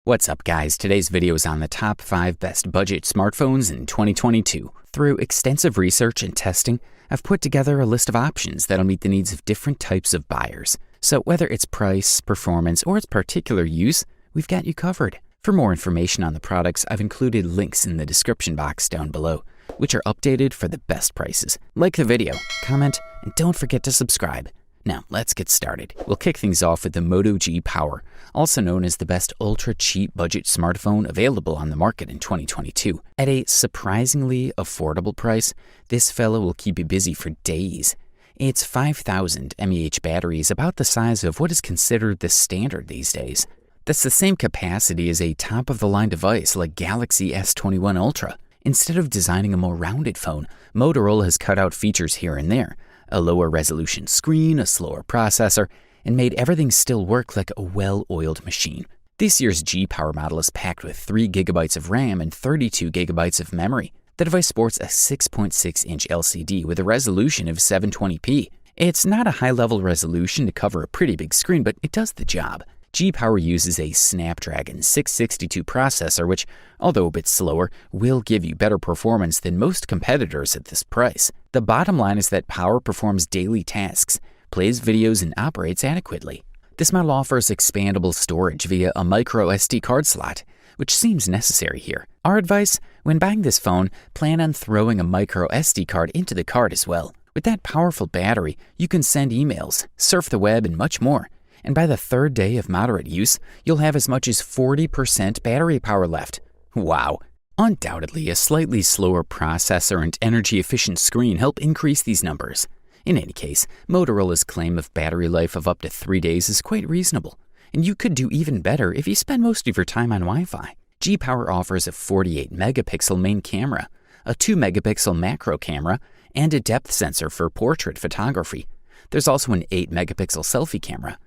What's up, guys? Today's video is on the top 5 best budget smartphones in 2022. Through extensive research and testing, I've put together a list of options that'll meet the needs of different types of buyers. So whether it's price, performance, or its particular use, we've got you covered. For more information on the products, I've included links in the description box down below, which are updated for the best prices. Like the video, comment, and don't forget to subscribe. Now, let's get started. We'll kick things off with the Moto G Power, also known as the best ultra-cheap budget smartphone available on the market in 2022. At a surprisingly affordable price, this fella will keep you busy for days. Its 5,000 mAh battery is about the size of what is considered the standard these days. That's the same capacity as a top-of-the-line device like Galaxy S21 Ultra. Instead of designing a more rounded phone, Motorola has cut out features here and there, a lower resolution screen, a slower processor, and made everything still work like a well-oiled machine. This year's G Power model is packed with 3 GB of RAM and 32 GB of memory. The device sports a 6.6-inch LCD with a resolution of 720p. It's not a high-level resolution to cover a pretty big screen, but it does the job. G Power uses a Snapdragon 662 processor, which, although a bit slower, will give you better performance than most competitors at this price. The bottom line is that Power performs daily tasks, plays videos, and operates adequately. This model offers expandable storage via a micro SD card slot, which seems necessary here. Our advice: when buying this phone, plan on throwing a micro SD card into the card as well. With that powerful battery, you can send emails, surf the web, and much more. And by the third day of moderate use, you'll have as much as 40% battery power left. Wow! Undoubtedly, a slightly slower processor and energy-efficient screen help increase these numbers. In any case, Motorola's claim of battery life of up to 3 days is quite reasonable, and you could do even better if you spend most of your time on Wi-Fi. G Power offers a 48-megapixel main camera, a 2-megapixel macro camera, and a depth sensor for portrait photography. There's also an 8-megapixel selfie camera.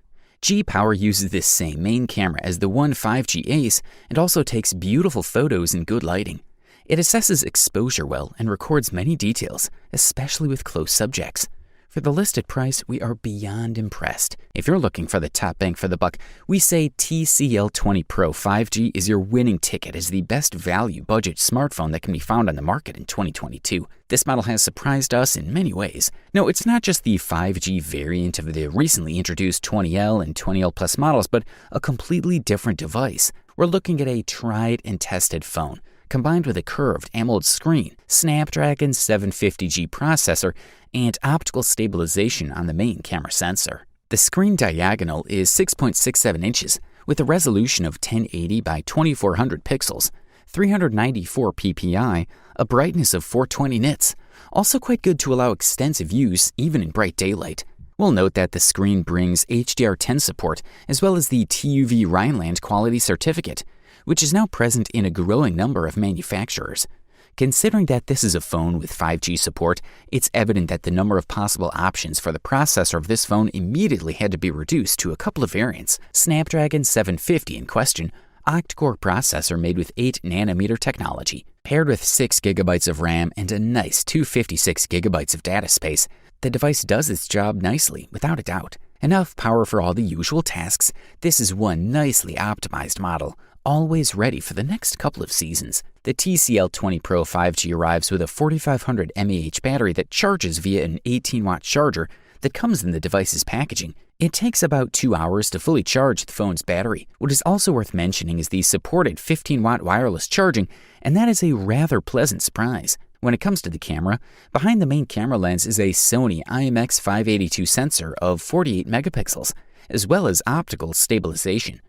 G Power uses this same main camera as the One 5G Ace and also takes beautiful photos in good lighting. It assesses exposure well and records many details, especially with close subjects. For the listed price, we are beyond impressed. If you're looking for the top bang for the buck, we say TCL20 Pro 5G is your winning ticket as the best value budget smartphone that can be found on the market in 2022. This model has surprised us in many ways. No, it's not just the 5G variant of the recently introduced 20L and 20L Plus models, but a completely different device. We're looking at a tried and tested phone, combined with a curved AMOLED screen, Snapdragon 750G processor, and optical stabilization on the main camera sensor. The screen diagonal is 6.67 inches with a resolution of 1080 by 2400 pixels, 394 ppi, a brightness of 420 nits, also quite good to allow extensive use even in bright daylight. We'll note that the screen brings HDR10 support as well as the TÜV Rheinland quality certificate, which is now present in a growing number of manufacturers. Considering that this is a phone with 5G support, it's evident that the number of possible options for the processor of this phone immediately had to be reduced to a couple of variants. Snapdragon 750 in question, octa-core processor made with 8nm technology. Paired with 6 GB of RAM and a nice 256 GB of data space, the device does its job nicely, without a doubt. Enough power for all the usual tasks, this is one nicely optimized model, always ready for the next couple of seasons. The TCL20 Pro 5G arrives with a 4500 mAh battery that charges via an 18-watt charger that comes in the device's packaging. It takes about 2 hours to fully charge the phone's battery. What is also worth mentioning is the supported 15-watt wireless charging, and that is a rather pleasant surprise. When it comes to the camera, behind the main camera lens is a Sony IMX582 sensor of 48 megapixels, as well as optical stabilization.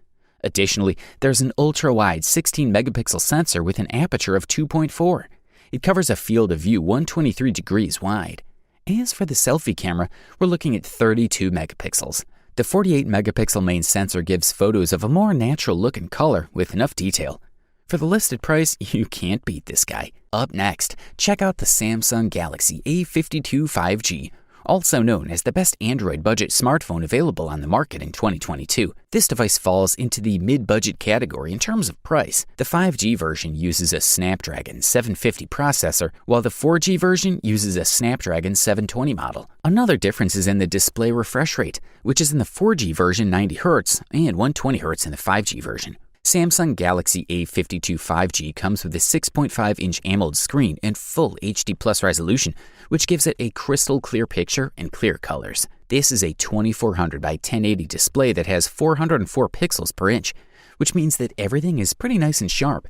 Additionally, there's an ultra-wide 16-megapixel sensor with an aperture of 2.4. It covers a field of view 123 degrees wide. As for the selfie camera, we're looking at 32 megapixels. The 48-megapixel main sensor gives photos of a more natural look and color with enough detail. For the listed price, you can't beat this guy. Up next, check out the Samsung Galaxy A52 5G, also known as the best Android budget smartphone available on the market in 2022. This device falls into the mid-budget category in terms of price. The 5G version uses a Snapdragon 750 processor, while the 4G version uses a Snapdragon 720 model. Another difference is in the display refresh rate, which is in the 4G version 90Hz and 120Hz in the 5G version. Samsung Galaxy A52 5G comes with a 6.5-inch AMOLED screen and full HD Plus resolution, which gives it a crystal clear picture and clear colors. This is a 2400 by 1080 display that has 404 pixels per inch, which means that everything is pretty nice and sharp.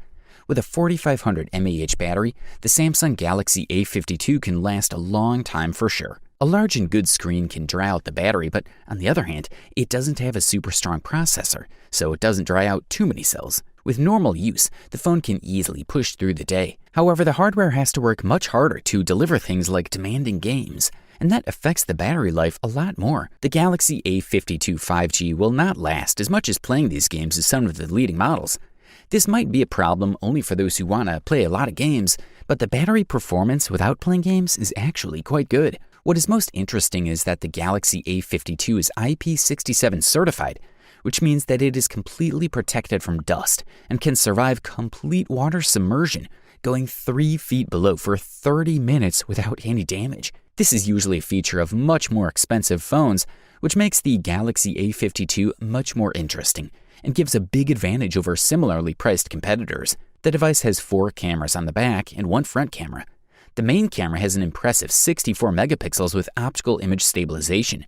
With a 4500 mAh battery, the Samsung Galaxy A52 can last a long time for sure. A large and good screen can dry out the battery, but on the other hand, it doesn't have a super strong processor, so it doesn't dry out too many cells. With normal use, the phone can easily push through the day. However, the hardware has to work much harder to deliver things like demanding games, and that affects the battery life a lot more. The Galaxy A52 5G will not last as much as playing these games as some of the leading models. This might be a problem only for those who want to play a lot of games, but the battery performance without playing games is actually quite good. What is most interesting is that the Galaxy A52 is IP67 certified, which means that it is completely protected from dust and can survive complete water submersion, going 3 feet below for 30 minutes without any damage. This is usually a feature of much more expensive phones, which makes the Galaxy A52 much more interesting and gives a big advantage over similarly priced competitors. The device has 4 cameras on the back and 1 front camera. The main camera has an impressive 64 megapixels with optical image stabilization.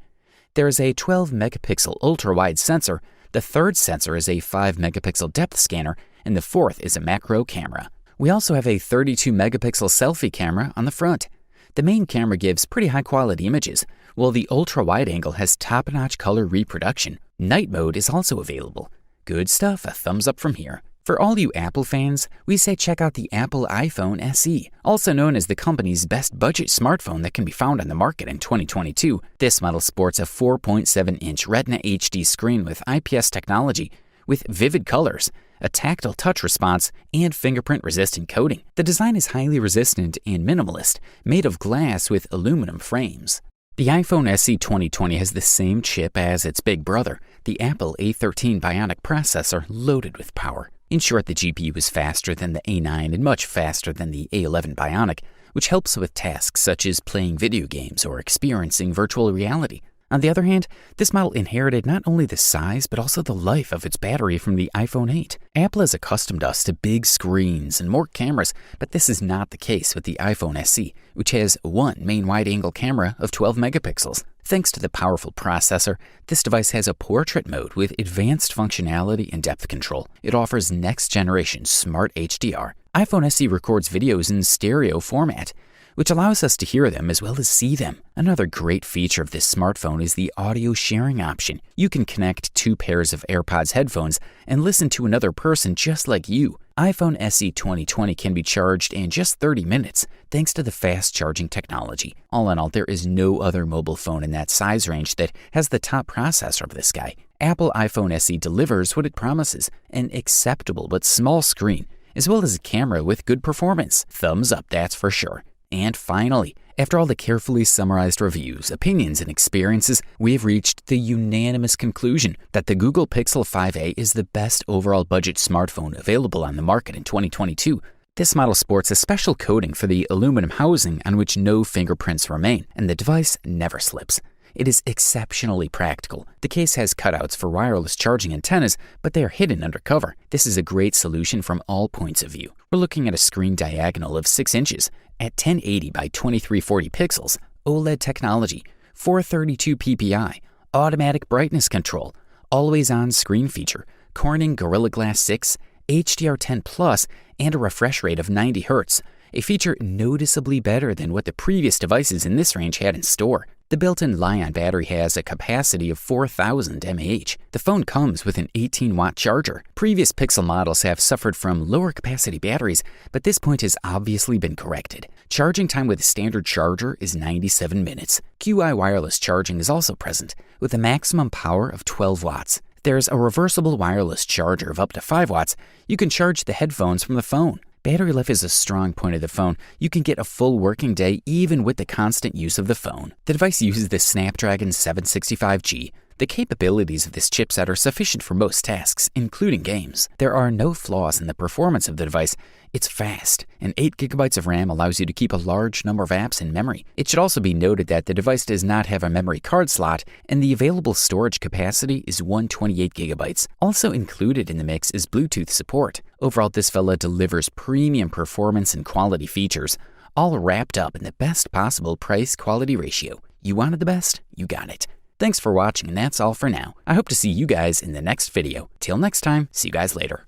There is a 12 megapixel ultra-wide sensor, the third sensor is a 5 megapixel depth scanner, and the fourth is a macro camera. We also have a 32 megapixel selfie camera on the front. The main camera gives pretty high quality images, while the ultra-wide angle has top-notch color reproduction. Night mode is also available. Good stuff, a thumbs up from here. For all you Apple fans, we say check out the Apple iPhone SE, also known as the company's best budget smartphone that can be found on the market in 2022. This model sports a 4.7-inch Retina HD screen with IPS technology, with vivid colors, a tactile touch response, and fingerprint-resistant coating. The design is highly resistant and minimalist, made of glass with aluminum frames. The iPhone SE 2020 has the same chip as its big brother, the Apple A13 Bionic processor loaded with power. In short, the GPU is faster than the A9 and much faster than the A11 Bionic, which helps with tasks such as playing video games or experiencing virtual reality. On the other hand, this model inherited not only the size but also the life of its battery from the iPhone 8. Apple has accustomed us to big screens and more cameras, but this is not the case with the iPhone SE, which has one main wide-angle camera of 12 megapixels. Thanks to the powerful processor, this device has a portrait mode with advanced functionality and depth control. It offers next-generation smart HDR. iPhone SE records videos in stereo format, which allows us to hear them as well as see them. Another great feature of this smartphone is the audio sharing option. You can connect 2 pairs of AirPods headphones and listen to another person just like you. iPhone SE 2020 can be charged in just 30 minutes thanks to the fast charging technology. All in all, there is no other mobile phone in that size range that has the top processor of this guy. Apple iPhone SE delivers what it promises, an acceptable but small screen, as well as a camera with good performance. Thumbs up, that's for sure. And finally, after all the carefully summarized reviews, opinions, and experiences, we've reached the unanimous conclusion that the Google Pixel 5a is the best overall budget smartphone available on the market in 2022. This model sports a special coating for the aluminum housing on which no fingerprints remain, and the device never slips. It is exceptionally practical. The case has cutouts for wireless charging antennas, but they are hidden under cover. This is a great solution from all points of view. We're looking at a screen diagonal of 6 inches at 1080 by 2340 pixels, OLED technology, 432 ppi, automatic brightness control, always-on screen feature, Corning Gorilla Glass 6, HDR10+, and a refresh rate of 90 Hz, a feature noticeably better than what the previous devices in this range had in store. The built-in Li-ion battery has a capacity of 4,000 mAh. The phone comes with an 18-watt charger. Previous Pixel models have suffered from lower capacity batteries, but this point has obviously been corrected. Charging time with a standard charger is 97 minutes. QI wireless charging is also present, with a maximum power of 12 watts. There's a reversible wireless charger of up to 5 watts. You can charge the headphones from the phone. Battery life is a strong point of the phone. You can get a full working day even with the constant use of the phone. The device uses the Snapdragon 765G, The capabilities of this chipset are sufficient for most tasks, including games. There are no flaws in the performance of the device. It's fast, and 8GB of RAM allows you to keep a large number of apps in memory. It should also be noted that the device does not have a memory card slot, and the available storage capacity is 128GB. Also included in the mix is Bluetooth support. Overall, this fella delivers premium performance and quality features, all wrapped up in the best possible price-quality ratio. You wanted the best? You got it. Thanks for watching, and that's all for now. I hope to see you guys in the next video. Till next time, see you guys later.